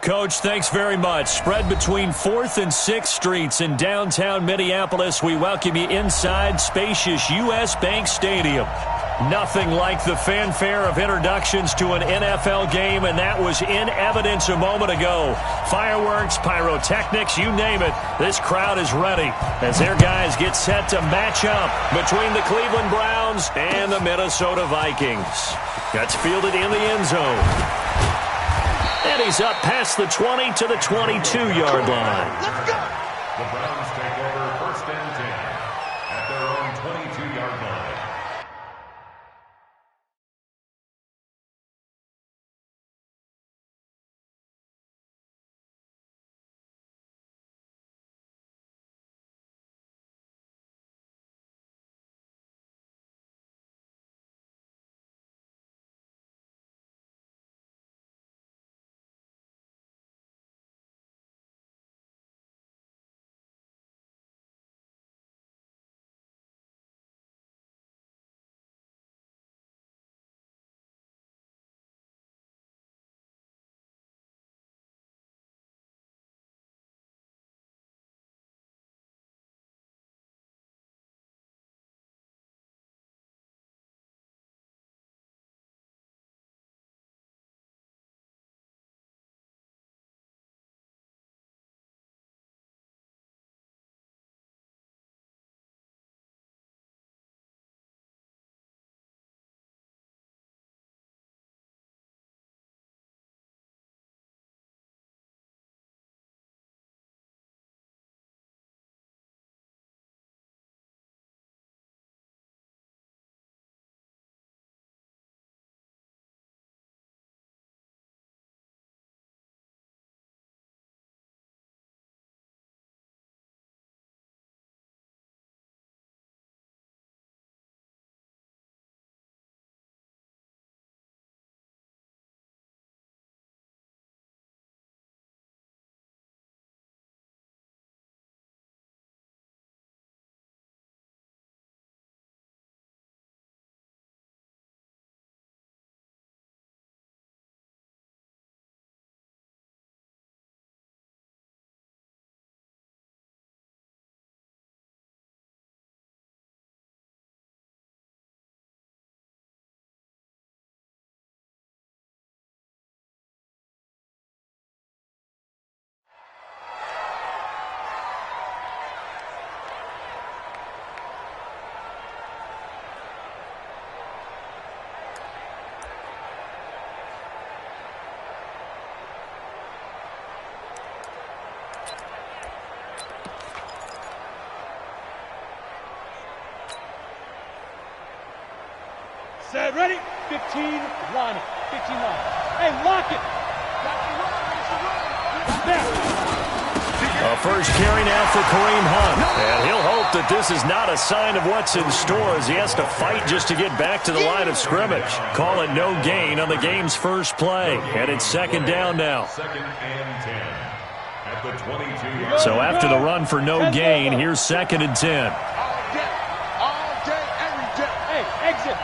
Coach, thanks very much. Spread between 4th and 6th Streets in downtown Minneapolis. We welcome you inside spacious U.S. Bank Stadium. Nothing like the fanfare of introductions to an NFL game, and that was in evidence a moment ago. Fireworks, pyrotechnics, you name it. This crowd is ready as their guys get set to match up between the Cleveland Browns and the Minnesota Vikings. That's fielded in the end zone. And he's up past the 20 to the 22-yard line. Let's go. The Browns take over 1st and 10 at their own 22-yard line. Set, ready? 15, line it. 15, line. Hey, lock it. A first carry now for Kareem Hunt. And he'll hope that this is not a sign of what's in store as he has to fight just to get back to the line of scrimmage. Call it no gain on the game's first play. And it's 2nd down now. 2nd and 10 at the 22-yard. So after the run for no gain, here's 2nd and 10. All day, every day. Hey, exit.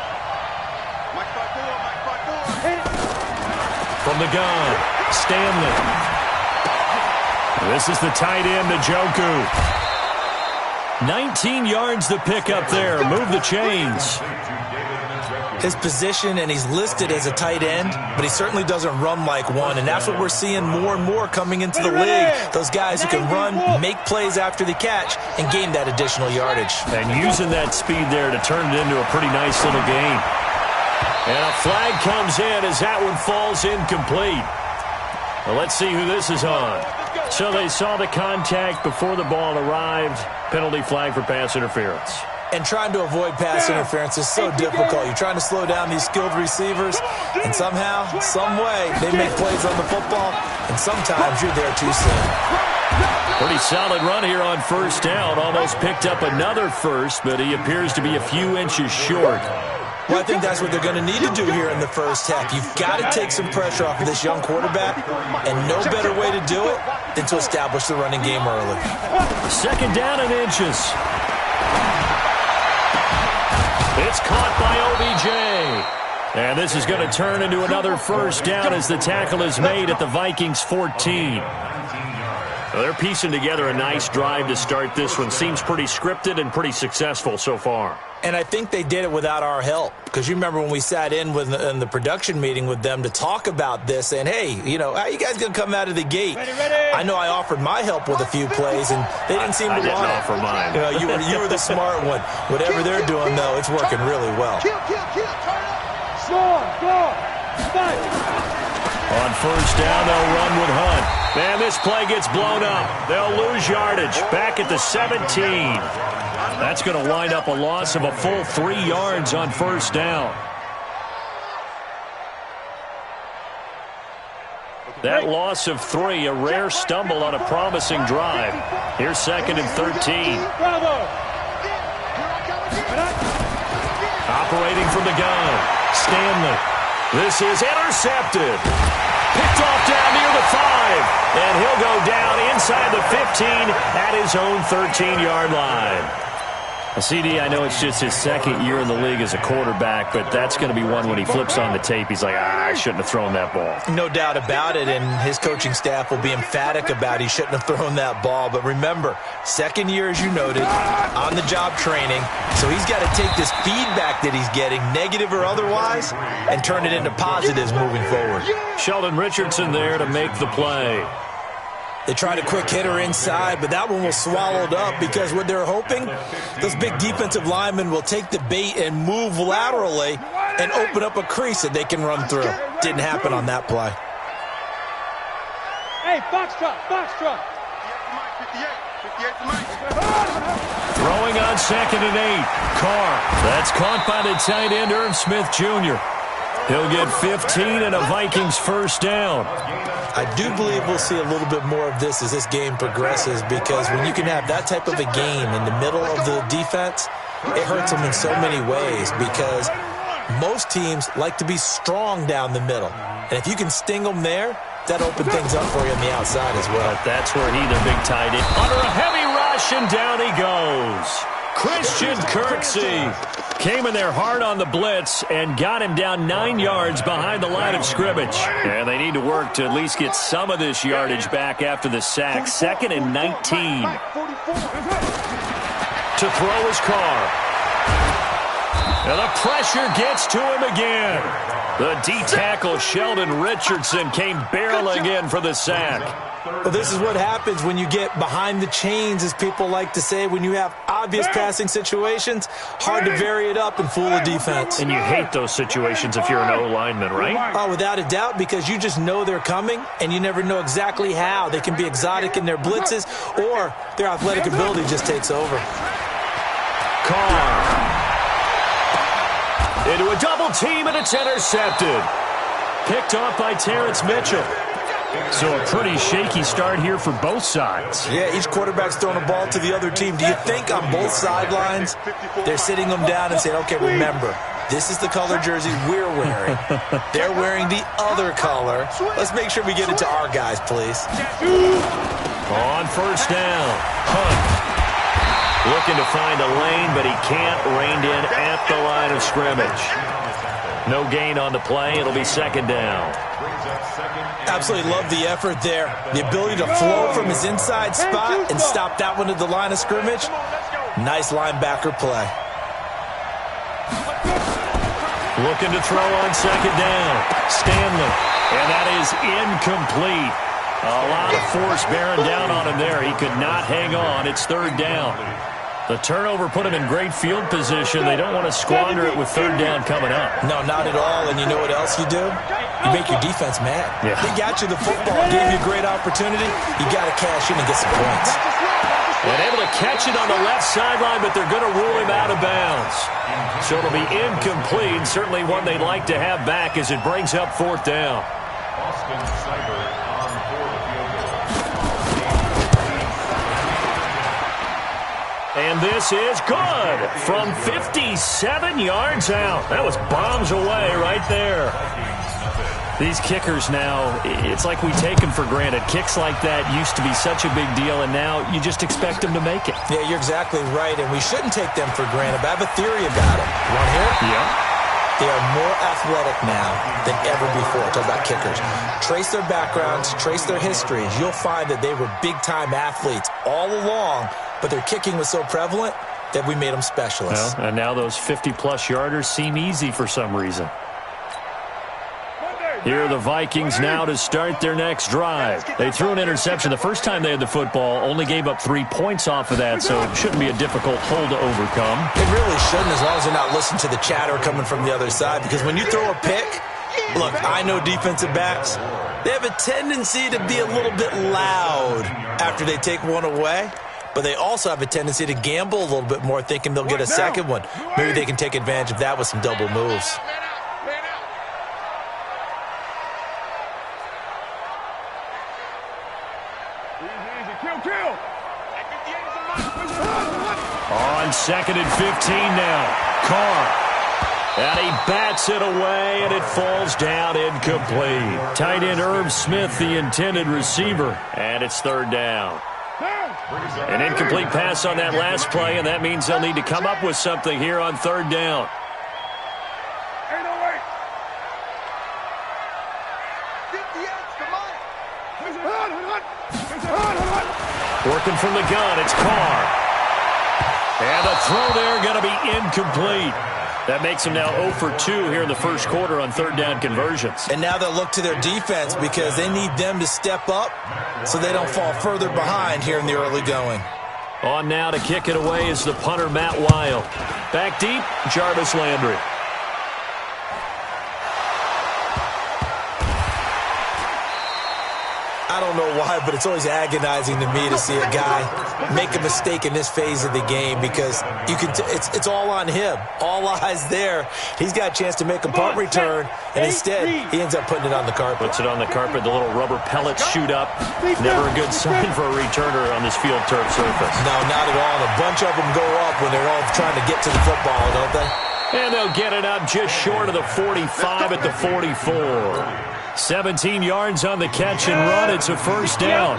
From the gun, Stanley. This is the tight end, Njoku. 19 yards to pick up there. Move the chains. His position, and he's listed as a tight end, but he certainly doesn't run like one, and that's what we're seeing more and more coming into the league. Those guys who can run, make plays after the catch, and gain that additional yardage. And using that speed there to turn it into a pretty nice little gain. And a flag comes in as that one falls incomplete. Well, let's see who this is on. So they saw the contact before the ball arrived. Penalty flag for pass interference. And trying to avoid pass interference is so difficult. You're trying to slow down these skilled receivers, and somehow, some way, they make plays on the football, and sometimes you're there too soon. Pretty solid run here on 1st down. Almost picked up another first, but he appears to be a few inches short. Well, I think that's what they're going to need to do here in the first half. You've got to take some pressure off of this young quarterback, and no better way to do it than to establish the running game early. 2nd down and inches. It's caught by OBJ. And this is going to turn into another first down as the tackle is made at the Vikings 14. Well, they're piecing together a nice drive to start this one. Seems pretty scripted and pretty successful so far. And I think they did it without our help. Because you remember when we sat in the production meeting with them to talk about this, saying, hey, you know, how you guys going to come out of the gate? I know I offered my help with a few plays, and they didn't seem to want it. I didn't offer mine. You know, you were the smart one. Whatever they're doing, though, it's working really well. On first down, they'll run with Hunt. Man, this play gets blown up. They'll lose yardage back at the 17. That's going to wind up a loss of a full 3 yards on first down. That loss of 3, a rare stumble on a promising drive. Here's 2nd and 13. Operating from the gun, Stanley. This is intercepted. Picked off down near the 5. And he'll go down inside the 15 at his own 13-yard line. CD, I know it's just his 2nd year in the league as a quarterback, but that's going to be one when he flips on the tape. He's like, I shouldn't have thrown that ball. No doubt about it, and his coaching staff will be emphatic about he shouldn't have thrown that ball. But remember, 2nd year, as you noted, on-the-job training, so he's got to take this feedback that he's getting, negative or otherwise, and turn it into positives moving forward. Sheldon Richardson there to make the play. They tried a quick hitter inside, but that one was swallowed up because what they're hoping, those big defensive linemen will take the bait and move laterally and open up a crease that they can run through. Didn't happen on that play. Hey, box truck. Throwing on 2nd and 8. Carr. That's caught by the tight end, Irv Smith Jr. He'll get 15 and a Vikings first down. I do believe we'll see a little bit more of this as this game progresses, because when you can have that type of a game in the middle of the defense, it hurts them in so many ways, because most teams like to be strong down the middle. And if you can sting them there, that opens things up for you on the outside as well. But that's where he, the big tight end, under a heavy rush, and down he goes. Christian Kirksey came in there hard on the blitz and got him down 9 yards behind the line of scrimmage. And they need to work to at least get some of this yardage back after the sack. 2nd and 19. To throw his Carr. And the pressure gets to him again. The D-tackle Sheldon Richardson came barreling in for the sack. Well, this is what happens when you get behind the chains, as people like to say. When you have obvious passing situations, hard to vary it up and fool a defense. And you hate those situations if you're an O-lineman, right? Oh, without a doubt, because you just know they're coming, and you never know exactly how. They can be exotic in their blitzes, or their athletic ability just takes over. Carr. Into a double team, and it's intercepted. Picked off by Terrence Mitchell. So a pretty shaky start here for both sides. Yeah, each quarterback's throwing a ball to the other team. Do you think on both sidelines they're sitting them down and saying, okay, remember, this is the color jersey we're wearing. They're wearing the other color. Let's make sure we get it to our guys, please. On first down, Hunt. Looking to find a lane, but he can't. Reined in at the line of scrimmage. No gain on the play. It'll be 2nd down. Absolutely love the effort there. The ability to flow from his inside spot and stop that one at the line of scrimmage. Nice linebacker play. Looking to throw on 2nd down. Stanley. And that is incomplete. A lot of force bearing down on him there. He could not hang on. It's 3rd down. The turnover put him in great field position. They don't want to squander it with 3rd down coming up. No, not at all. And you know what else you do? You make your defense mad. Yeah. They got you the football, gave you a great opportunity. You got to cash in and get some points. And able to catch it on the left sideline, but they're going to rule him out of bounds. So it'll be incomplete. Certainly one they'd like to have back as it brings up 4th down. And this is good from 57 yards out. That was bombs away right there. These kickers now, it's like we take them for granted. Kicks like that used to be such a big deal, and now you just expect them to make it. Yeah, you're exactly right, and we shouldn't take them for granted. But I have a theory about it. You want to hear it? Yeah. They are more athletic now than ever before. Talk about kickers. Trace their backgrounds, trace their histories. You'll find that they were big-time athletes all along, but their kicking was so prevalent that we made them specialists. Well, and now those 50-plus yarders seem easy for some reason. Here are the Vikings now to start their next drive. They threw an interception the first time they had the football, only gave up 3 points off of that, so it shouldn't be a difficult hole to overcome. It really shouldn't, as long as they're not listening to the chatter coming from the other side, because when you throw a pick, look, I know defensive backs, they have a tendency to be a little bit loud after they take one away, but they also have a tendency to gamble a little bit more, thinking they'll get a second one. Maybe they can take advantage of that with some double moves. On 2nd and 15 now. Carr. And he bats it away, and it falls down incomplete. Tight end Irv Smith, the intended receiver, and it's 3rd down. An incomplete pass on that last play, and that means they'll need to come up with something here on 3rd down. Working from the gun, it's Carr. And the throw there going to be incomplete. That makes them now 0 for 2 here in the first quarter on 3rd down conversions. And now they'll look to their defense because they need them to step up so they don't fall further behind here in the early going. On now to kick it away is the punter, Matt Weil. Back deep, Jarvis Landry. I don't know why, but it's always agonizing to me to see a guy make a mistake in this phase of the game because you can. It's all on him. All eyes there. He's got a chance to make a punt return, and instead he ends up putting it on the carpet. Puts it on the carpet. The little rubber pellets shoot up. Never a good sign for a returner on this field turf surface. No, not at all. And a bunch of them go up when they're all trying to get to the football, don't they? And they'll get it up just short of the 45 at the 44. 17 yards on the catch and run. It's a 1st down.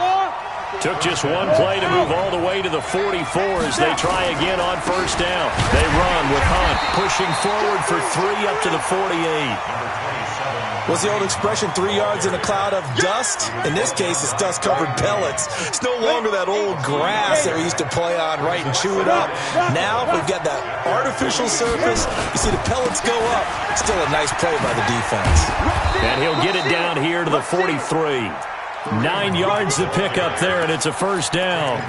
Took just one play to move all the way to the 44 as they try again on 1st down. They run with Hunt pushing forward for 3 up to the 48. What's the old expression, 3 yards in a cloud of dust? In this case, it's dust-covered pellets. It's no longer that old grass that we used to play on, right, and chew it up. Now we've got that artificial surface. You see the pellets go up. Still a nice play by the defense. And he'll get it down here to the 43. 9 yards to pick up there, and it's a 1st down.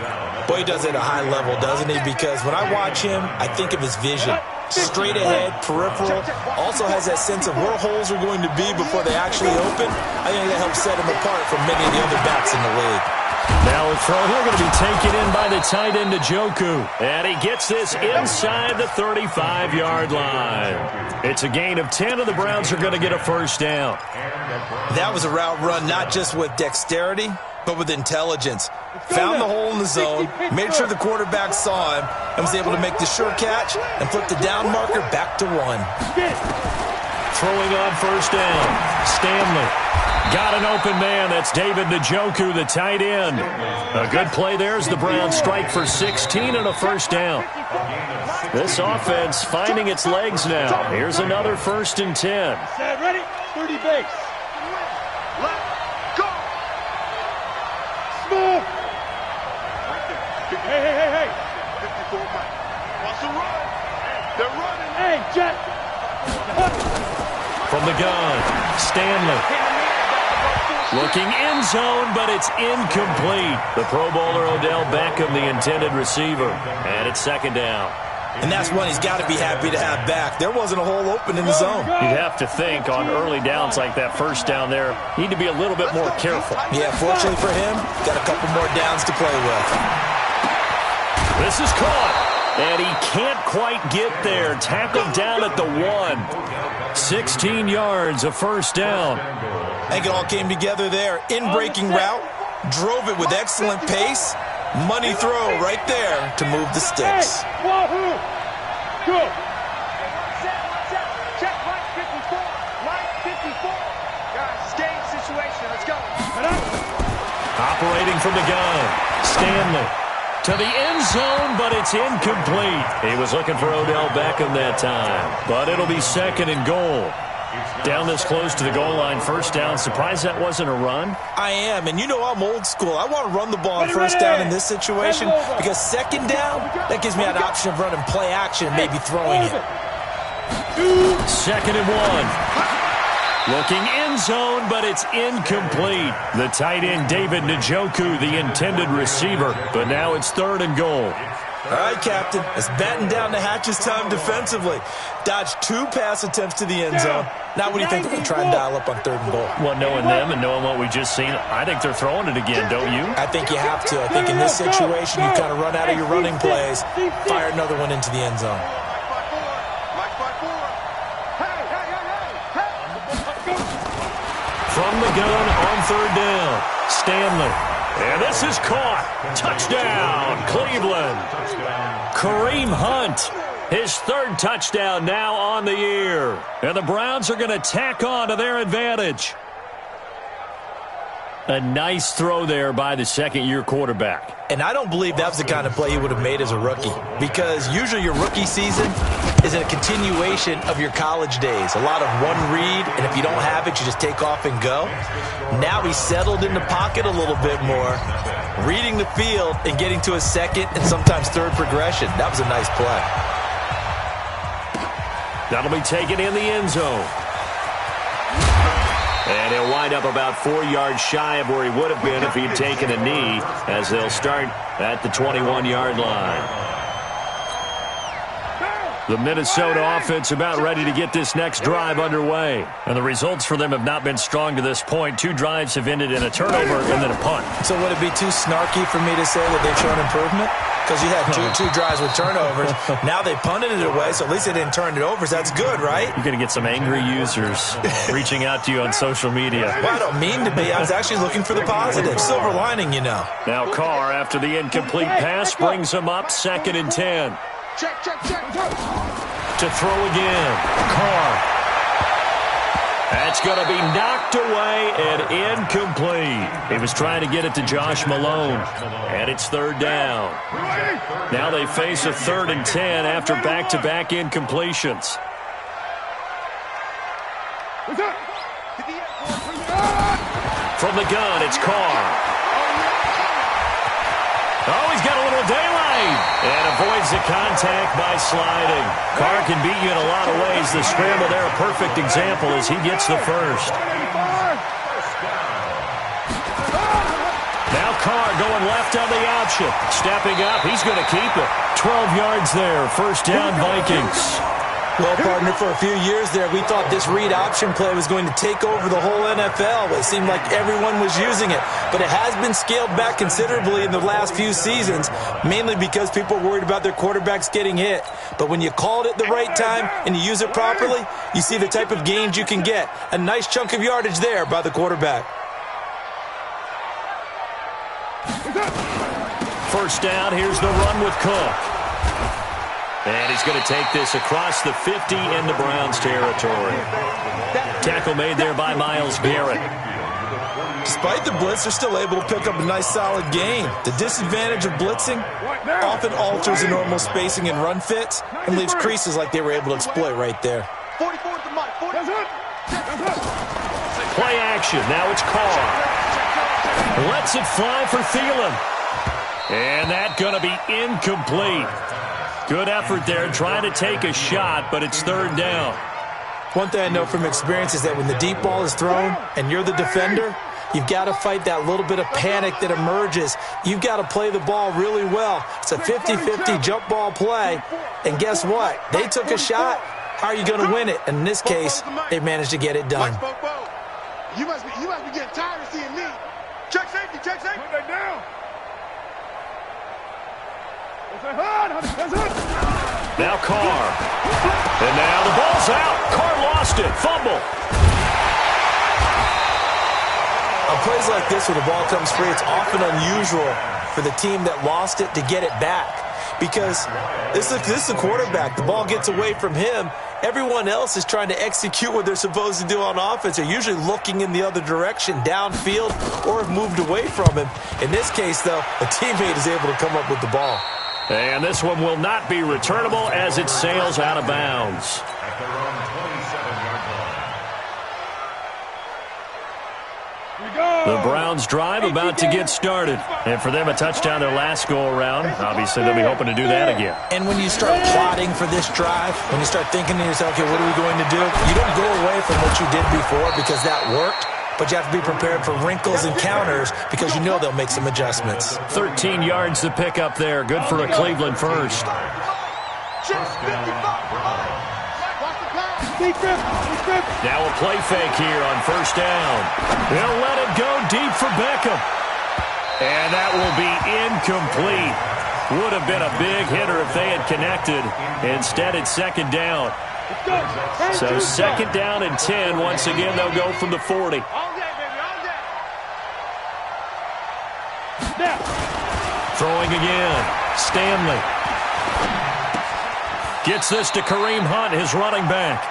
Boy, he does it at a high level, doesn't he? Because when I watch him, I think of his vision. Straight ahead, peripheral. Also has that sense of where holes are going to be before they actually open. I think that helps set him apart from many of the other backs in the league. Now a throw here going to be taken in by the tight end, Njoku. And he gets this inside the 35-yard line. It's a gain of 10, and the Browns are going to get a 1st down. That was a route run not just with dexterity, but with intelligence. Found the hole in the zone, made sure the quarterback saw him, and was able to make the sure catch and flip the down marker back to 1. Throwing on 1st down. Stanley. Got an open man. That's David Njoku, the tight end. A good play there as the Browns strike for 16 and a 1st down. This offense finding its legs now. Here's another 1st and 10. Set, ready, 30 base. Let go. Smooth. Hey. 54 Mike. Wants to run. They're running. Hey, Jet. From the gun, Stanley. Looking end zone, but it's incomplete. The Pro Bowler Odell Beckham, the intended receiver. And it's 2nd down. And that's one he's got to be happy to have back. There wasn't a hole open in the zone. You'd have to think on early downs like that 1st down there, need to be a little bit more careful. Yeah, fortunately for him, got a couple more downs to play with. This is caught. And he can't quite get there. Tackled down at the 1. 16 yards, a 1st down. I think it all came together there. In-breaking route, drove it with excellent pace. Money throw right there to move the sticks. Hey, wahoo! Good. Check right 54. Right 54. Guys, it's game situation. Let's go. Operating from the gun. Stanley. To the end zone, but it's incomplete. He was looking for Odell Beckham that time, but it'll be 2nd and goal. Down this close to the goal line, 1st down. Surprised that wasn't a run? I am, and you know I'm old school. I want to run the ball on 1st down in this situation because 2nd down, that gives me that option of running play action and maybe throwing it. 2nd and 1. Looking end zone, but it's incomplete. The tight end, David Njoku, the intended receiver, but now it's 3rd and goal. All right, Captain, it's batten down the hatches time defensively. Dodged 2 pass attempts to the end zone. Now what do you think they're going to try and dial up on 3rd and goal? Well, knowing them and knowing what we just seen, I think they're throwing it again, don't you? I think you have to. I think in this situation, you kind of run out of your running plays, fire another one into the end zone. From the gun on 3rd down, Stanley. And this is caught. Touchdown, Cleveland. Kareem Hunt, his 3rd touchdown now on the year. And the Browns are going to tack on to their advantage. A nice throw there by the 2nd-year quarterback. And I don't believe that was the kind of play he would have made as a rookie, because usually your rookie season is a continuation of your college days. A lot of one read, and if you don't have it, you just take off and go. Now he's settled in the pocket a little bit more, reading the field and getting to a 2nd and sometimes 3rd progression. That was a nice play. That'll be taken in the end zone. And he'll wind up about 4 yards shy of where he would have been if he'd taken a knee, as they'll start at the 21-yard line. The Minnesota offense about ready to get this next drive underway. And the results for them have not been strong to this point. 2 drives have ended in a turnover and then a punt. So would it be too snarky for me to say that they've shown improvement? Because you had two drives with turnovers. Now they punted it away, so at least they didn't turn it over. So that's good, right? You're going to get some angry users reaching out to you on social media. Well, I don't mean to be. I was actually looking for the positive. Silver lining, you know. Now Carr, after the incomplete pass, brings him up 2nd and 10. Check. To throw again. Carr. That's going to be knocked away and incomplete. He was trying to get it to Josh Malone, and it's 3rd down. Now they face a 3rd and 10 after back-to-back incompletions. From the gun, it's Carr. Oh, he's got a little daylight and avoids the contact by sliding. Carr can beat you in a lot of ways. The scramble there, a perfect example as he gets the 1st. Now Carr going left on the option. Stepping up, he's going to keep it. 12 yards there, 1st down Vikings. Well, partner, for a few years there, we thought this read option play was going to take over the whole NFL. It seemed like everyone was using it. But it has been scaled back considerably in the last few seasons, mainly because people are worried about their quarterbacks getting hit. But when you call it at the right time and you use it properly, you see the type of gains you can get. A nice chunk of yardage there by the quarterback. 1st down, here's the run with Cook. And he's going to take this across the 50 into Browns territory. Tackle made there by Myles Garrett. Despite the blitz, they're still able to pick up a nice solid gain. The disadvantage of blitzing often alters the normal spacing and run fits and leaves creases like they were able to exploit right there. Play action. Now it's Carr. Lets it fly for Thielen. And that's going to be incomplete. Good effort there, trying to take a shot, but it's 3rd down. One thing I know from experience is that when the deep ball is thrown and you're the defender, you've got to fight that little bit of panic that emerges. You've got to play the ball really well. It's a 50-50 jump ball play, and guess what? They took a shot. How are you going to win it? And in this case, they managed to get it done. You must be getting tired of seeing me. Check safety. Put that down. Now Carr. And now the ball's out. Carr lost it. Fumble. On plays like this where the ball comes free, it's often unusual for the team that lost it to get it back. because this is a quarterback. The ball gets away from him. Everyone else is trying to execute what they're supposed to do on offense. They're usually looking in the other direction, downfield, or have moved away from him. In this case, though, a teammate is able to come up with the ball. And this one will not be returnable as it sails out of bounds. At their own 27-yard line. The Browns drive about to get started. And for them, a touchdown their last go-around. Obviously, they'll be hoping to do that again. And when you start plotting for this drive, when you start thinking to yourself, okay, what are we going to do? You don't go away from what you did before because that worked. But you have to be prepared for wrinkles and counters because you know they'll make some adjustments. 13 yards to pick up there. Good for a Cleveland first. Now a play fake here on first down. They'll let it go deep for Beckham. And that will be incomplete. Would have been a big hitter if they had connected. Instead, it's second down. So second down and 10. Once again, they'll go from the 40. Throwing again. Stanley. Gets this to Kareem Hunt, his running back.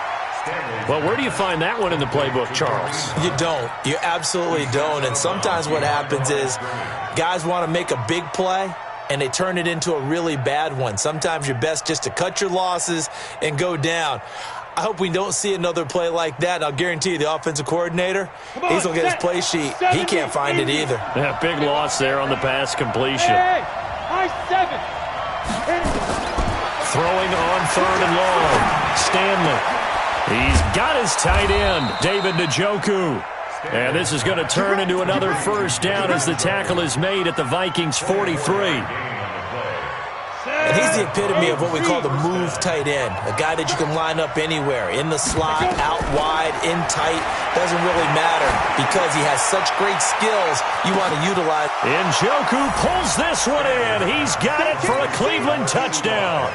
Well, where do you find that one in the playbook, Charles? You don't. You absolutely don't. And sometimes what happens is guys want to make a big play, and they turn it into a really bad one. Sometimes you're best just to cut your losses and go down. I hope we don't see another play like that. And I'll guarantee you the offensive coordinator, he's going to get his play sheet. He can't find it either. Yeah, big loss there on the pass completion. Throwing on third and long. Stanley. He's got his tight end, David Njoku. And this is going to turn into another first down as the tackle is made at the Vikings' 43. And he's the epitome of what we call the move tight end, a guy that you can line up anywhere, in the slot, out wide, in tight, doesn't really matter because he has such great skills you want to utilize. Njoku pulls this one in. He's got it for a Cleveland touchdown.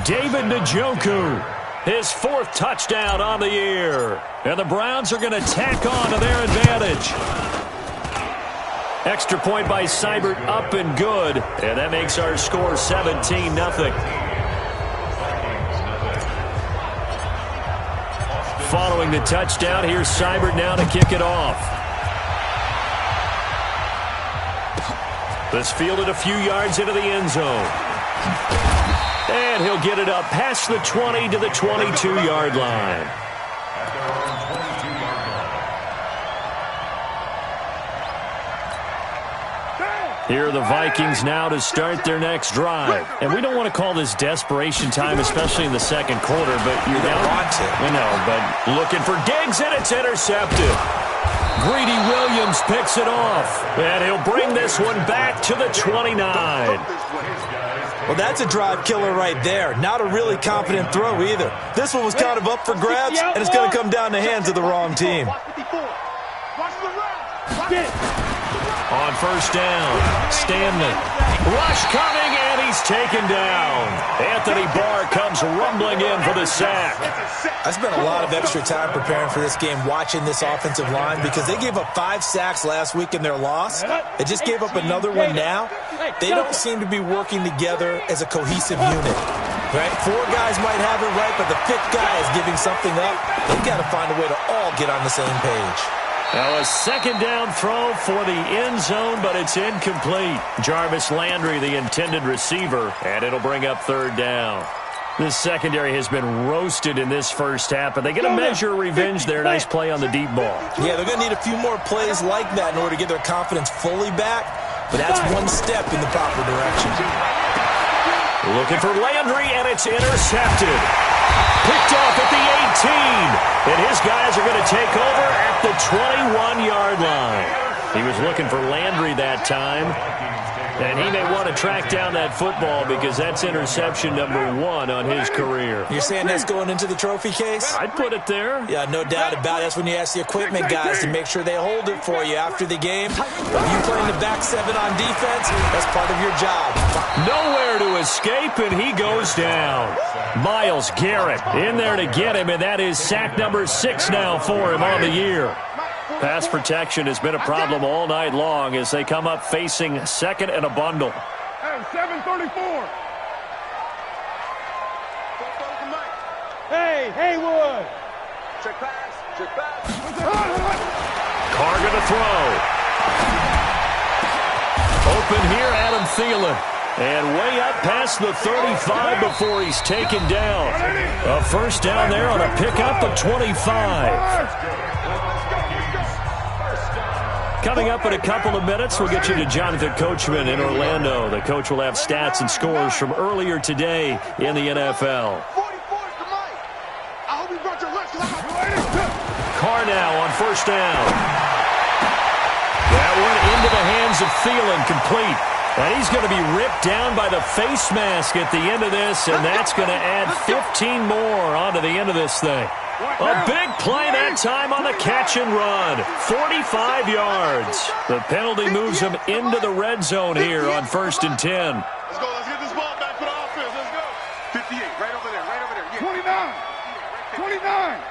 David Njoku, his fourth touchdown on the year. And the Browns are going to tack on to their advantage. Extra point by Seibert, up and good. And that makes our score 17-0. Following the touchdown, here's Seibert now to kick it off. This fielded a few yards into the end zone. And he'll get it up past the 20 to the 22-yard line. Here are the Vikings now to start their next drive. And we don't want to call this desperation time, especially in the second quarter, but you're down. I know, but looking for Diggs, and it's intercepted. Greedy Williams picks it off, and he'll bring this one back to the 29. Well, that's a drive killer right there. Not a really confident throw either. This one was kind of up for grabs, and it's going to come down the hands of the wrong team. On first down, Stanley. Rush coming, and he's taken down. Anthony Barr comes rumbling in for the sack. I spent a lot of extra time preparing for this game, watching this offensive line, because they gave up 5 sacks last week in their loss. They just gave up another one now. They don't seem to be working together as a cohesive unit. Right? 4 guys might have it right, but the 5th guy is giving something up. They've got to find a way to all get on the same page. Now a second down throw for the end zone, but it's incomplete. Jarvis Landry, the intended receiver, and it'll bring up third down. This secondary has been roasted in this first half, but they get a measure of revenge there. Nice play on the deep ball. Yeah, they're going to need a few more plays like that in order to get their confidence fully back, but that's one step in the proper direction. Looking for Landry, and it's intercepted. Picked off at the 18, and his guys are going to take over at the 21-yard line. He was looking for Landry that time, and he may want to track down that football because that's interception number 1 on his career. You're saying that's going into the trophy case? I'd put it there. Yeah, no doubt about it. That's when you ask the equipment guys to make sure they hold it for you after the game. But you playing the back 7 on defense, that's part of your job. Nowhere to escape, and he goes down. Myles Garrett in there to get him, and that is sack number 6 now for him on the year. Pass protection has been a problem all night long as they come up facing second and a bundle. Hey, 7 34. Hey, Haywood. Check pass. Check pass. Carr going to throw. Open here, Adam Thielen. And way up past the 35 before he's taken down. A first down there on a pickup of 25. Coming up in a couple of minutes, we'll get you to Jonathan Coachman in Orlando. The coach will have stats and scores from earlier today in the NFL. Carr now on first down. That one into the hands of Thielen, complete. And he's going to be ripped down by the face mask at the end of this, and that's going to add 15 more onto the end of this thing. A big play that time on the catch and run. 45 yards. The penalty moves him into the red zone here on 1st and 10. Let's go. Let's get this ball back for the offense. Let's go. 58. Right over there. Right over there. Yeah. 29. 29.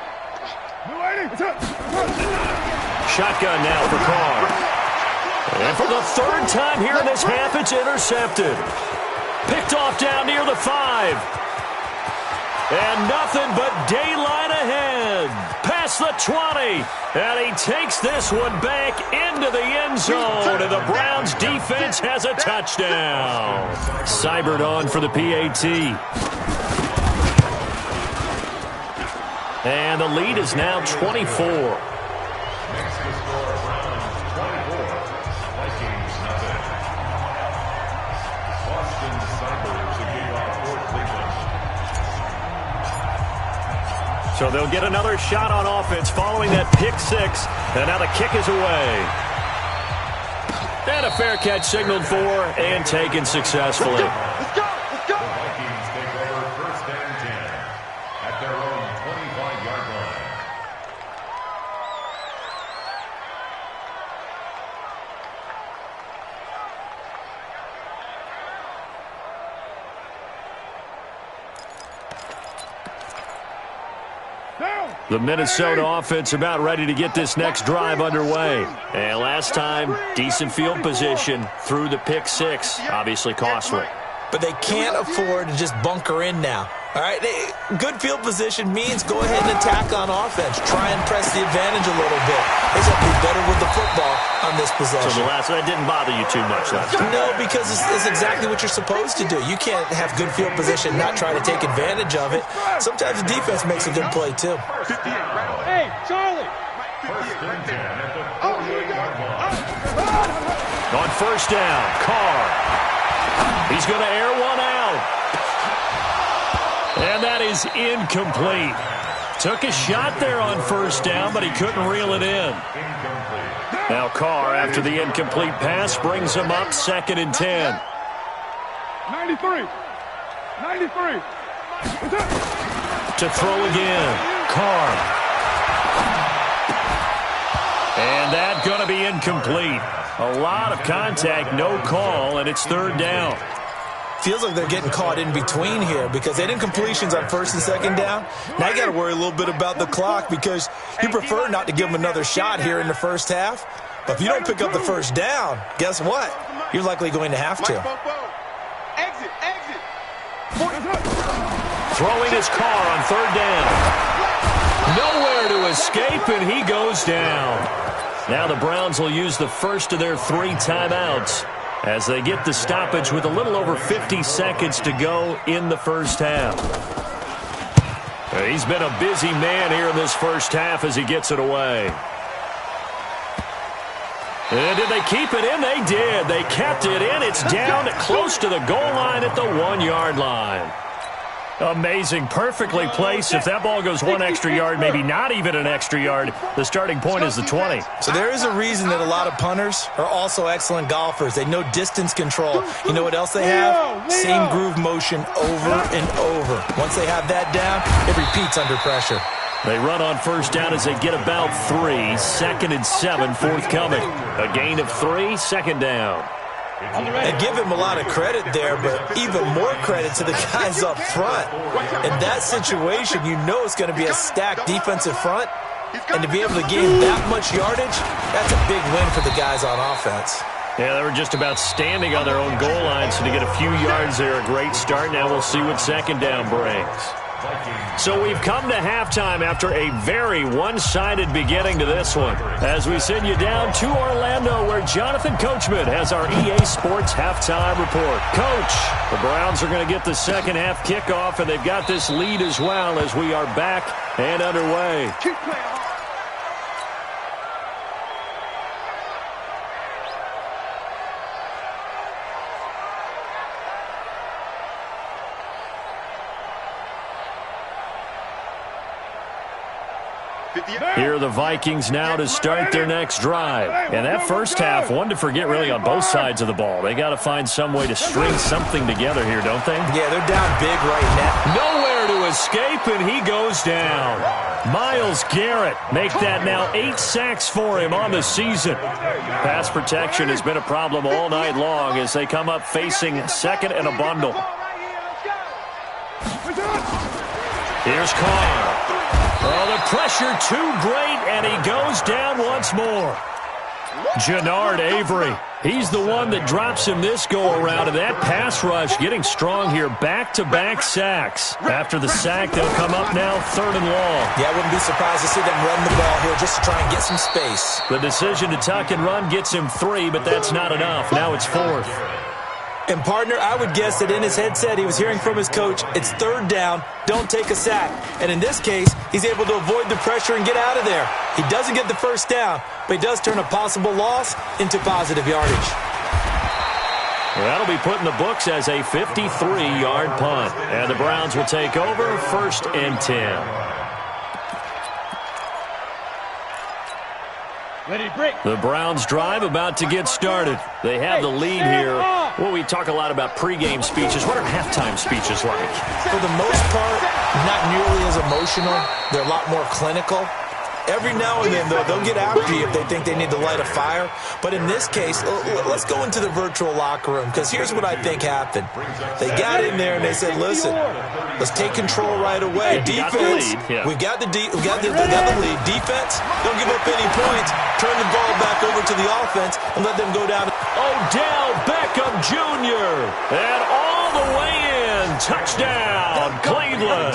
Shotgun now for Carr. And for the third time here in this half, it's intercepted. Picked off down near the 5. And nothing but daylight ahead. Past the 20. And he takes this one back into the end zone. And the Browns defense has a touchdown. Seibert on for the PAT. And the lead is now 24. So they'll get another shot on offense following that pick six. And now the kick is away. And a fair catch signaled for and taken successfully. Let's go. Let's go. The Vikings take over 1st and 10 at their own 25-yard line. The Minnesota offense about ready to get this next drive underway. And last time, decent field position through the pick six. Obviously costly. But they can't afford to just bunker in now. All right, good field position means go ahead and attack on offense. Try and press the advantage a little bit. They just have to be better with the football on this possession. So the last one didn't bother you too much last time? No, because it's exactly what you're supposed to do. You can't have good field position, not try to take advantage of it. Sometimes the defense makes a good play, too. Hey, Charlie. 1st and 10 at the 48-yard line. On first down, Carr. He's going to air one out. And that is incomplete. Took a shot there on first down, but he couldn't reel it in. Now Carr, after the incomplete pass, brings him up 2nd and 10. 93. 93. To throw again, Carr. And that's going to be incomplete. A lot of contact, no call, and it's 3rd down. Feels like they're getting caught in between here because they did incompletions on 1st and 2nd down. Now you got to worry a little bit about the clock because you prefer not to give them another shot here in the first half. But if you don't pick up the first down, guess what? You're likely going to have to. Exit. Exit. Throwing his Carr on 3rd down. Nowhere to escape, and he goes down. Now the Browns will use the first of their 3 timeouts as they get the stoppage with a little over 50 seconds to go in the first half. He's been a busy man here in this first half as he gets it away. And did they keep it in? They did. They kept it in. It's down close to the goal line at the 1-yard line. Amazing. Perfectly placed. If that ball goes 1 extra yard, maybe not even an extra yard, the starting point is the 20. So there is a reason that a lot of punters are also excellent golfers. They know distance control. You know what else they have? Same groove motion over and over. Once they have that down, it repeats under pressure. They run on first down as they get about 3. 2nd and 7 forthcoming. A gain of 3, 2nd down. And give him a lot of credit there, but even more credit to the guys up front. In that situation, you know it's going to be a stacked defensive front. And to be able to gain that much yardage, that's a big win for the guys on offense. Yeah, they were just about standing on their own goal line, so to get a few yards there, a great start. Now we'll see what second down brings. So we've come to halftime after a very one-sided beginning to this one. As we send you down to Orlando, where Jonathan Coachman has our EA Sports halftime report. Coach, the Browns are going to get the second half kickoff, and they've got this lead as well as we are back and underway. Keep playing. Here are the Vikings now to start their next drive. And that first half, one to forget really on both sides of the ball. They got to find some way to string something together here, don't they? Yeah, they're down big right now. Nowhere to escape, and he goes down. Myles Garrett make that now 8 sacks for him on the season. Pass protection has been a problem all night long as they come up facing second and a bundle. Here's Carr. Oh, the pressure too great, and he goes down once more. Jannard Avery. He's the one that drops him this go-around, and that pass rush getting strong here. Back-to-back sacks. After the sack, they'll come up now 3rd and long. Yeah, I wouldn't be surprised to see them run the ball here just to try and get some space. The decision to tuck and run gets him 3, but that's not enough. Now it's 4th. And, partner, I would guess that in his headset he was hearing from his coach, it's 3rd down, don't take a sack. And in this case, he's able to avoid the pressure and get out of there. He doesn't get the first down, but he does turn a possible loss into positive yardage. That'll be put in the books as a 53-yard punt. And the Browns will take over 1st and 10. The Browns drive about to get started. They have the lead here. Well, we talk a lot about pregame speeches. What are halftime speeches like? For the most part, not nearly as emotional. They're a lot more clinical. Every now and then, though, they'll get after you if they think they need to light a fire. But in this case, let's go into the virtual locker room, because here's what I think happened. They got in there and they said, listen, let's take control right away. Defense, we've got the lead. Defense, don't give up any points. Turn the ball back over to the offense and let them go down. Odell Beckham Jr. And all the way in. Touchdown, Cleveland.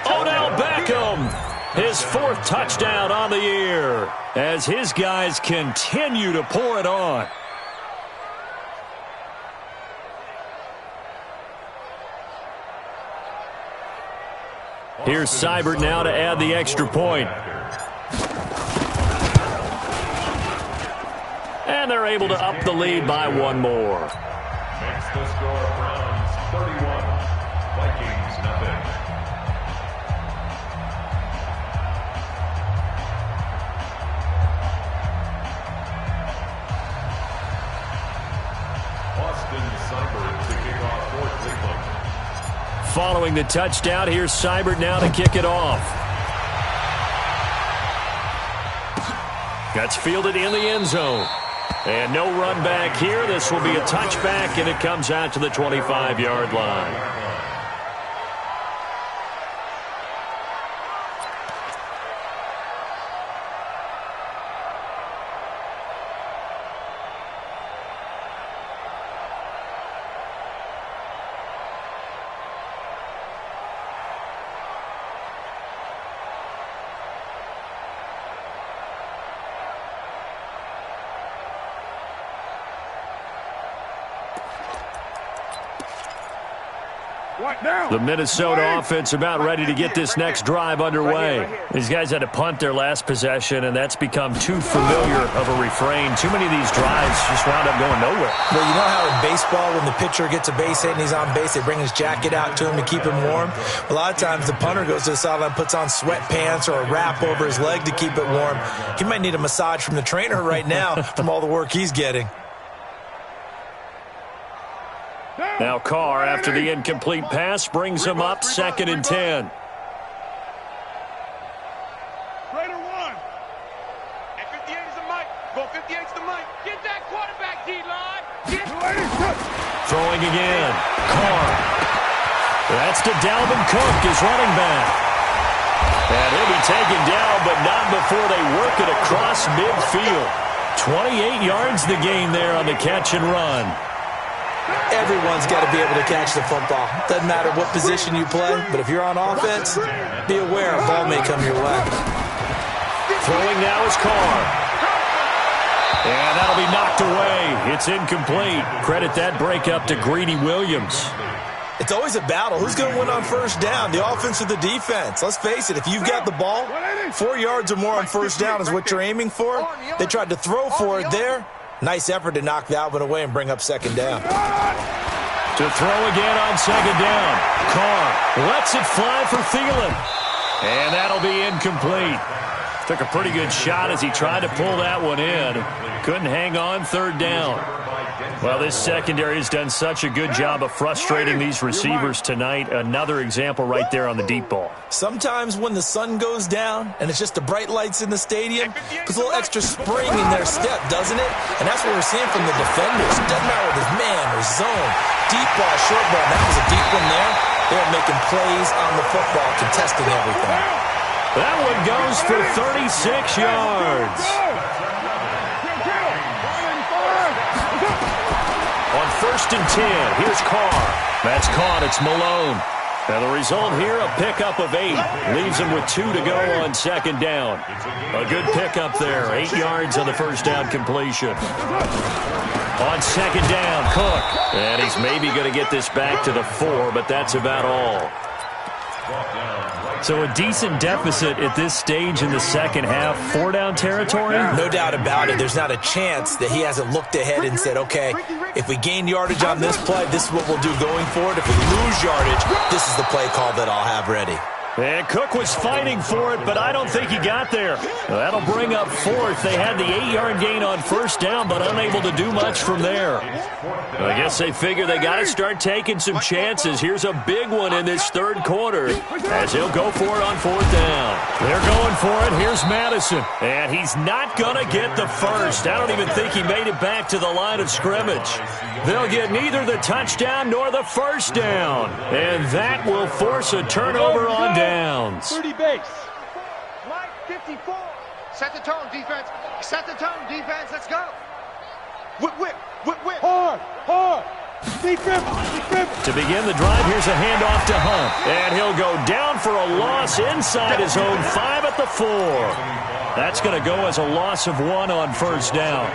Odell Beckham. His 4th touchdown on the year as his guys continue to pour it on. Here's Seibert now to add the extra point. And they're able to up the lead by 1 more. Makes the score Browns 31, Vikings nothing. Following the touchdown, here's Seibert now to kick it off. That's fielded in the end zone. And no run back here. This will be a touchback, and it comes out to the 25-yard line. The Minnesota offense about ready to get this next drive underway. These guys had to punt their last possession, and that's become too familiar of a refrain. Too many of these drives just wound up going nowhere. Well, you know how in baseball, when the pitcher gets a base hit and he's on base, they bring his jacket out to him to keep him warm? A lot of times the punter goes to the sideline, puts on sweatpants or a wrap over his leg to keep it warm. He might need a massage from the trainer right now from all the work he's getting. Now Carr, after the incomplete pass, brings him up 2nd and 10. Raider 1. And 58 is the mic. Go 58 is the mic. Get that quarterback, D-line. Throwing again. Carr. That's to Dalvin Cook, his running back. And he'll be taken down, but not before they work it across midfield. 28 yards the gain there on the catch and run. Everyone's got to be able to catch the football. Doesn't matter what position you play, but if you're on offense, be aware a ball may come your way. Throwing now is Carr. And that'll be knocked away. It's incomplete. Credit that breakup to Greedy Williams. It's always a battle. Who's going to win on first down, the offense or the defense? Let's face it, if you've got the ball, 4 yards or more on first down is what you're aiming for. They tried to throw for it there. Nice effort to knock that one away and bring up second down. To throw again on second down. Carr lets it fly for Thielen. And that'll be incomplete. Took a pretty good shot as he tried to pull that one in. Couldn't hang on third down. Well, this secondary has done such a good job of frustrating these receivers tonight. Another example right there on the deep ball. Sometimes when the sun goes down and it's just the bright lights in the stadium, puts a little extra spring in their step, doesn't it? And that's what we're seeing from the defenders. Doesn't matter whether it's man or zone. Deep ball, short ball. That was a deep one there. They're making plays on the football, contesting everything. That one goes for 36 yards. On first and 10, here's Carr. That's caught. It's Malone. And the result here, a pickup of 8. Leaves him with 2 to go on second down. A good pickup there. 8 yards on the first down completion. On second down, Cook. And he's maybe going to get this back to the 4, but that's about all. So a decent deficit at this stage in the second half. 4-down territory? No doubt about it. There's not a chance that he hasn't looked ahead and said, okay, if we gain yardage on this play, this is what we'll do going forward. If we lose yardage, this is the play call that I'll have ready. And Cook was fighting for it, but I don't think he got there. That'll bring up fourth. They had the 8-yard gain on first down, but unable to do much from there. I guess they figure they got to start taking some chances. Here's a big one in this third quarter as he'll go for it on fourth down. They're going for it. Here's Madison, and he's not going to get the first. I don't even think he made it back to the line of scrimmage. They'll get neither the touchdown nor the first down, and that will force a turnover on downs. 30 base. Mike, 54. Set the tone, defense. Set the tone, defense. Let's go. Whip, whip, whip, whip. Hard, hard. Defense, defense. To begin the drive, here's a handoff to Hunt. And he'll go down for a loss inside his own 5 at the 4. That's going to go as a loss of 1 on first down.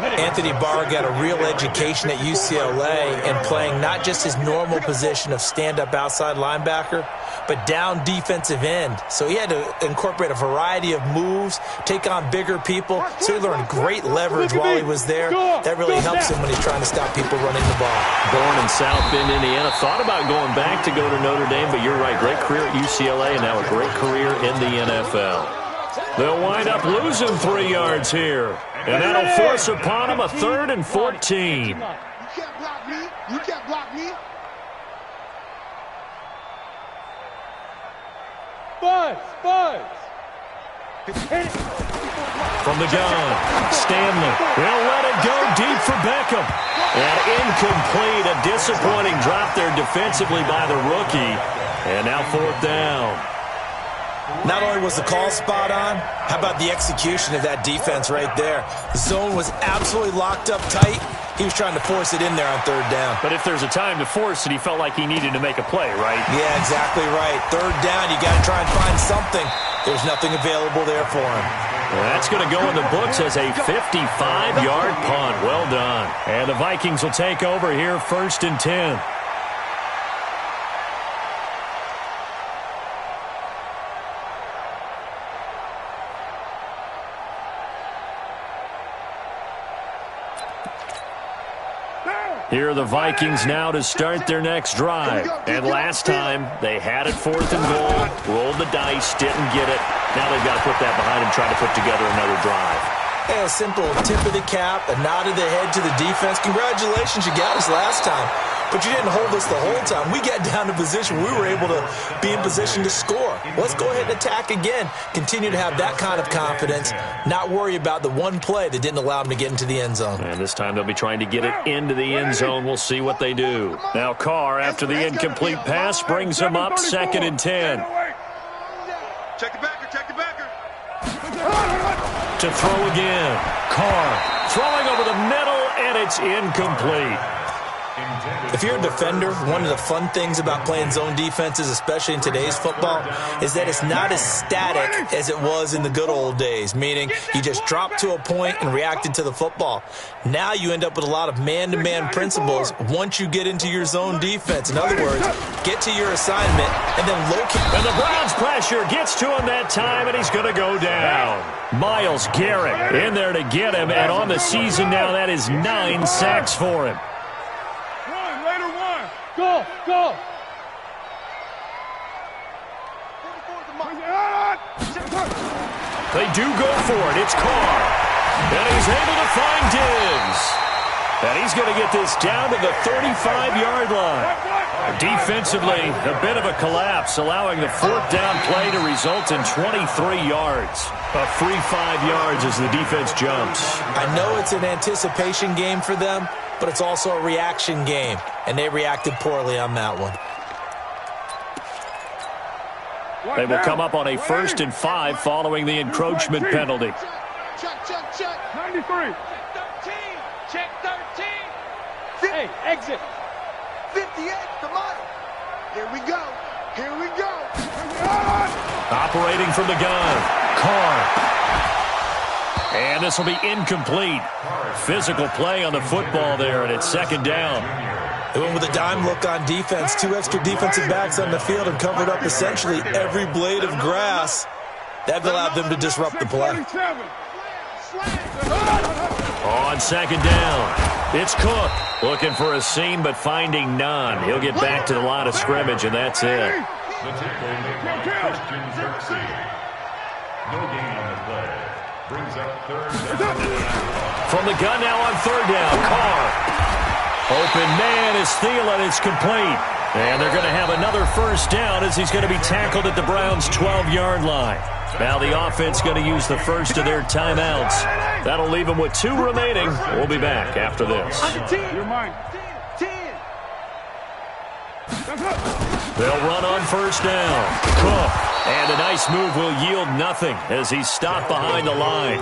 Anthony Barr got a real education at UCLA and playing not just his normal position of stand-up outside linebacker, but down defensive end. So he had to incorporate a variety of moves, take on bigger people. So he learned great leverage while he was there. That really helps him when he's trying to stop people running the ball. Born in South Bend, Indiana. Thought about going back to go to Notre Dame, but you're right. Great career at UCLA and now a great career in the NFL. They'll wind up losing 3 yards here. And that'll force upon him a 3rd and 14. You can't block me. You can't block me. Buzz. From the gun, Stanley. They'll let it go deep for Beckham. And incomplete. A disappointing drop there defensively by the rookie. And now 4th down. Not only was the call spot on, how about the execution of that defense right there? The zone was absolutely locked up tight. He was trying to force it in there on 3rd down. But if there's a time to force it, he felt like he needed to make a play, right? Yeah, exactly right. 3rd down, you got to try and find something. There's nothing available there for him. Well, that's going to go in the books as a 55-yard punt. Well done. And the Vikings will take over here, 1st and 10. Here are the Vikings now to start their next drive. And last time, they had it 4th and goal, rolled the dice, didn't get it. Now they've got to put that behind them, try to put together another drive. Hey, a simple tip of the cap, a nod of the head to the defense. Congratulations, you got us last time. But you didn't hold us the whole time. We got down to position. We were able to be in position to score. Let's go ahead and attack again. Continue to have that kind of confidence. Not worry about the one play that didn't allow them to get into the end zone. And this time they'll be trying to get it into the end zone. We'll see what they do. Now Carr, after the incomplete pass, brings him up 2nd and 10. Check the backer, check the backer. To throw again. Carr throwing over the middle, and it's incomplete. If you're a defender, one of the fun things about playing zone defenses, especially in today's football, is that it's not as static as it was in the good old days, meaning you just dropped to a point and reacted to the football. Now you end up with a lot of man-to-man principles once you get into your zone defense. In other words, get to your assignment and then locate. And the Browns pressure gets to him that time, and he's going to go down. Myles Garrett in there to get him, and on the season now, that is 9 sacks for him. Go, go. They do go for it. It's Carr. And he's able to find Diggs. And he's going to get this down to the 35-yard line. Defensively, a bit of a collapse, allowing the fourth down play to result in 23 yards. A free 5 yards as the defense jumps. I know it's an anticipation game for them, but it's also a reaction game, and they reacted poorly on that one. They will come up on a 1st and 5 following the encroachment penalty. Check, check, check. 93. Check 13. Check 13. Hey, exit. 58, come on. Here we go. Here we go. Operating from the gun. Carr. And this will be incomplete. Physical play on the football there, and it's 2nd down. They went with a dime look on defense. 2 extra defensive backs on the field and covered up essentially every blade of grass. That allowed them to disrupt the play. On 2nd down, it's Cook. Looking for a seam, but finding none. He'll get back to the line of scrimmage, and that's it. The tackle made by Christian Kirksey. No gain on the play. Brings up 3rd down. From the gun now on 3rd down, Carr. Open man is Thielen. It's complete. And they're going to have another 1st down as he's going to be tackled at the Browns' 12-yard line. Now the offense going to use the first of their timeouts. That'll leave them with 2 remaining. We'll be back after this. You're mine. 10. They'll run on 1st down. Cook. And a nice move will yield nothing as he's stopped behind the line.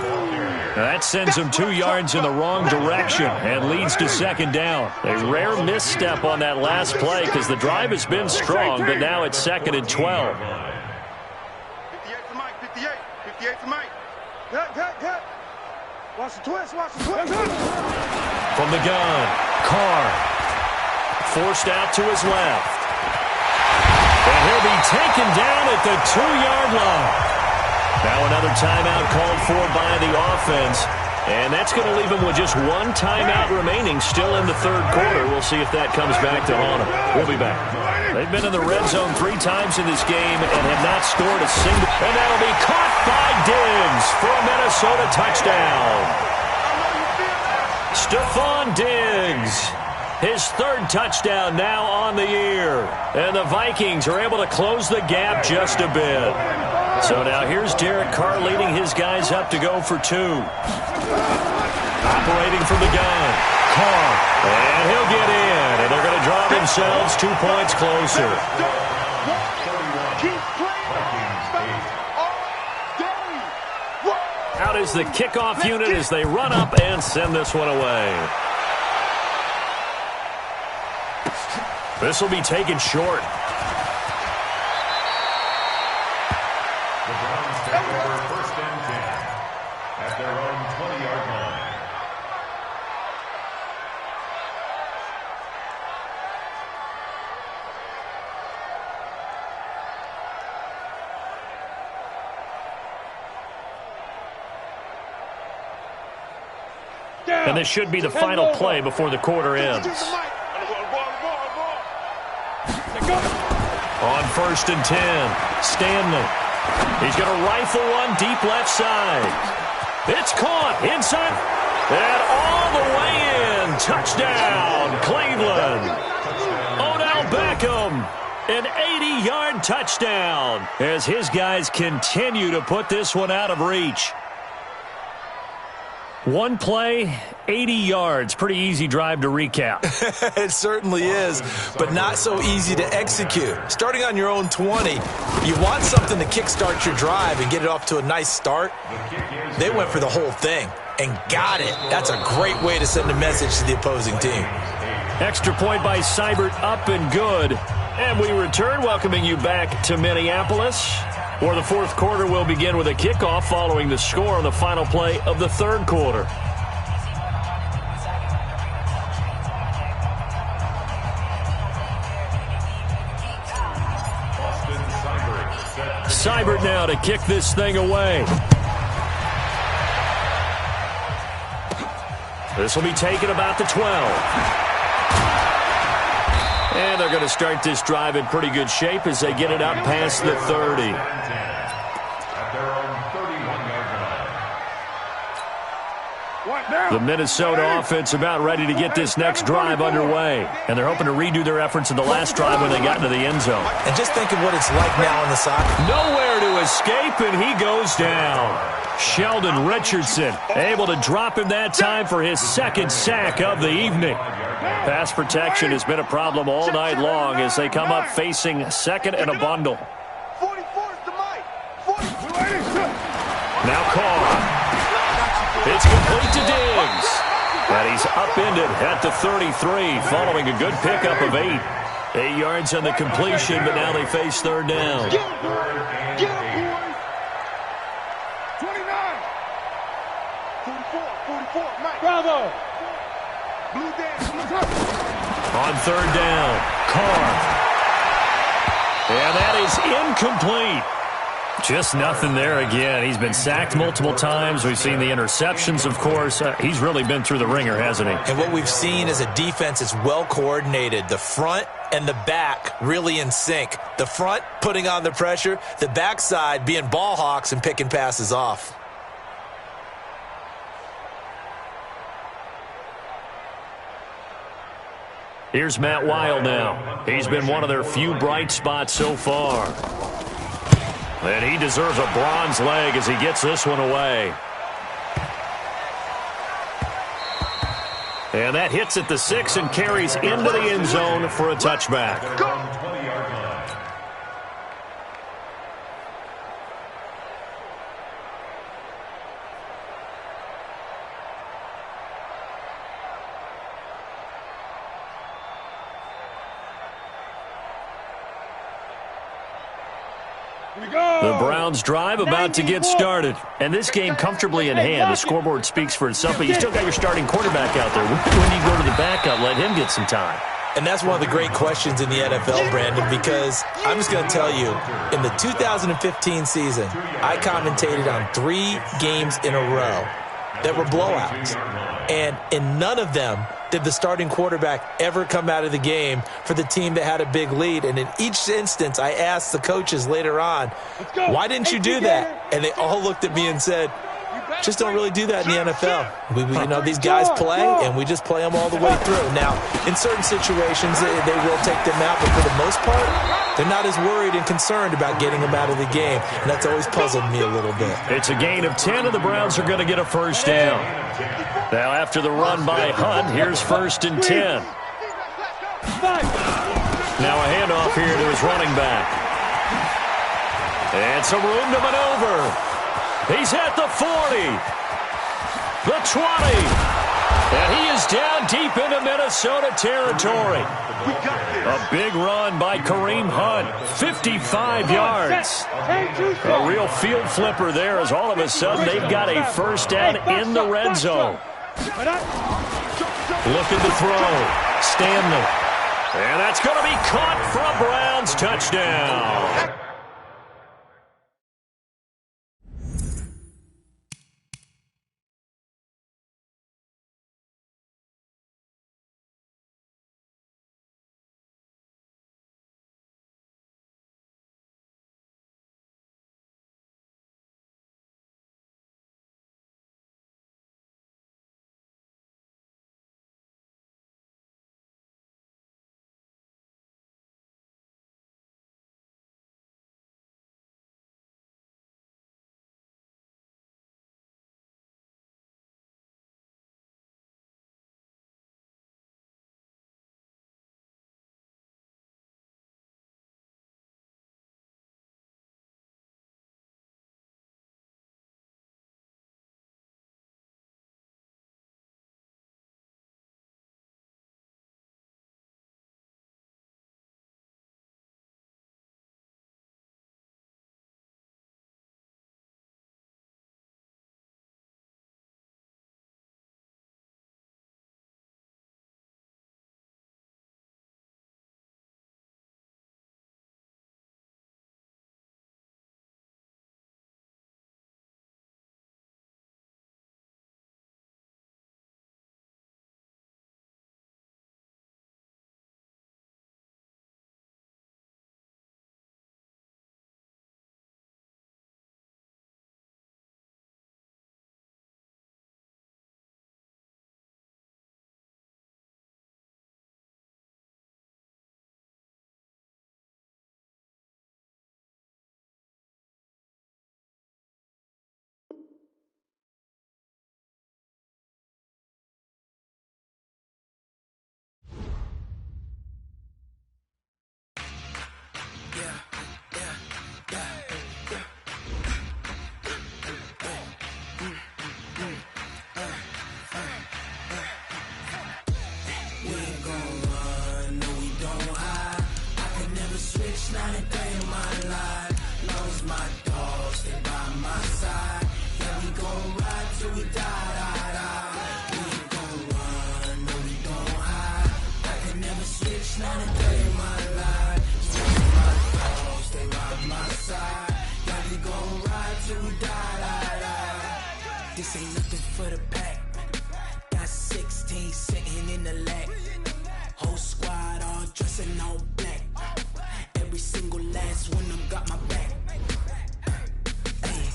That sends him 2 yards in the wrong direction and leads to 2nd down. A rare misstep on that last play because the drive has been strong, but now it's 2nd and 12. 58 to Mike, 58. 58 to Mike. Cut. Watch the twist, watch the twist. From the gun, Carr. Forced out to his left. And he'll be taken down at the 2-yard line. Now another timeout called for by the offense. And that's going to leave him with just 1 timeout remaining still in the 3rd quarter. We'll see if that comes back to haunt him. We'll be back. They've been in the red zone 3 times in this game and have not scored a single. And that'll be caught by Diggs for a Minnesota touchdown. Stephon Diggs. His 3rd touchdown now on the year. And the Vikings are able to close the gap just a bit. So now here's Derek Carr leading his guys up to go for 2. Operating from the gun. Carr. And he'll get in. And they're going to draw themselves 2 points closer. Out is the kickoff unit as they run up and send this one away. This will be taken short. The Browns take over 1st and 10 at their own 20-yard line. And this should be the final play before the quarter ends. On 1st and 10, Stanley. He's going to rifle one deep left side. It's caught inside. And all the way in. Touchdown, Cleveland. Odell Beckham, an 80-yard touchdown as his guys continue to put this one out of reach. One play, 80 yards. Pretty easy drive to recap. It certainly is, but not so easy to execute. Starting on your own 20, you want something to kickstart your drive and get it off to a nice start. They went for the whole thing and got it. That's a great way to send a message to the opposing team. Extra point by Seibert, up and good. And we return, welcoming you back to Minneapolis, where the fourth quarter will begin with a kickoff following the score on the final play of the third quarter. Seibert now to kick this thing away. This will be taken about the 12. And they're going to start this drive in pretty good shape as they get it up past the 30. The Minnesota offense about ready to get this next drive underway. And they're hoping to redo their efforts in the last drive when they got into the end zone. And just think of what it's like now on the side. Nowhere to escape, and he goes down. Sheldon Richardson able to drop him that time for his second sack of the evening. Pass protection has been a problem all night long as they come up facing second and a bundle. Now Carr. It's complete to Diggs. And he's upended at the 33 following a good pickup of 8. 8 yards on the completion, but now they face third down. 29. Bravo. On third down, Carr. And that is incomplete. Just nothing there again. He's been sacked multiple times. We've seen the interceptions, of course. He's really been through the ringer, hasn't he? And what we've seen is a defense that's well coordinated. The front and the back really in sync. The front putting on the pressure, the backside being ball hawks and picking passes off. Here's Matt Weil now. He's been one of their few bright spots so far. And he deserves a bronze leg as he gets this one away. And that hits at the 6 and carries into the end zone for a touchback. The Browns drive about to get started. And this game comfortably in hand. The scoreboard speaks for itself, but you still got your starting quarterback out there. When do you go to the backup, let him get some time? And that's one of the great questions in the NFL, Brandon, because I'm just going to tell you, in the 2015 season, I commentated on 3 games in a row that were blowouts. And in none of them did the starting quarterback ever come out of the game for the team that had a big lead. And in each instance, I asked the coaches later on, why didn't you do that? And they all looked at me and said, just don't really do that in the NFL. These guys play, and we just play them all the way through. Now, in certain situations, they will take them out, but for the most part, they're not as worried and concerned about getting them out of the game, and that's always puzzled me a little bit. It's a gain of 10, and the Browns are going to get a first down. Now, after the run by Hunt, here's 1st and 10. Now a handoff here to his running back. And some room to maneuver. He's at the 40, the 20, and he is down deep into Minnesota territory. A big run by Kareem Hunt, 55 yards. A real field flipper there as all of a sudden they've got a first down in the red zone. Looking to throw, Stanley. And that's going to be caught for a Browns touchdown. till we die. This ain't nothing for the pack. Got 16 sitting in the lag. Whole squad all dressing all black. Every single last one of them got my back. Hey,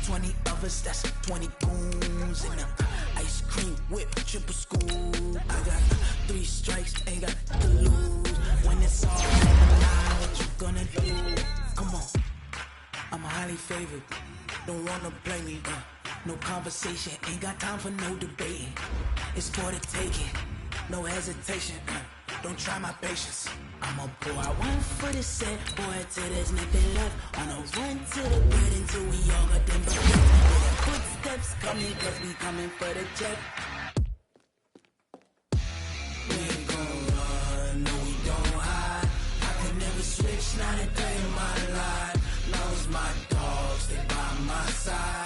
20 of us, that's 20 goons in them. Ice cream whip, triple school. I got 3 strikes, ain't got to lose. When it's all done, what you gonna do? Come on, I'm highly favored. Don't wanna play me, no conversation, ain't got time for no debating. It's for the taking, no hesitation. Don't try my patience. I'ma pour out one for the set, boy, till there's nothing left. On a run to the bed until we all got them back. Footsteps coming, cause we coming for the check. We ain't gon' run, no we don't hide. I can never switch, not a day in my life. Long as my dogs stay by my side.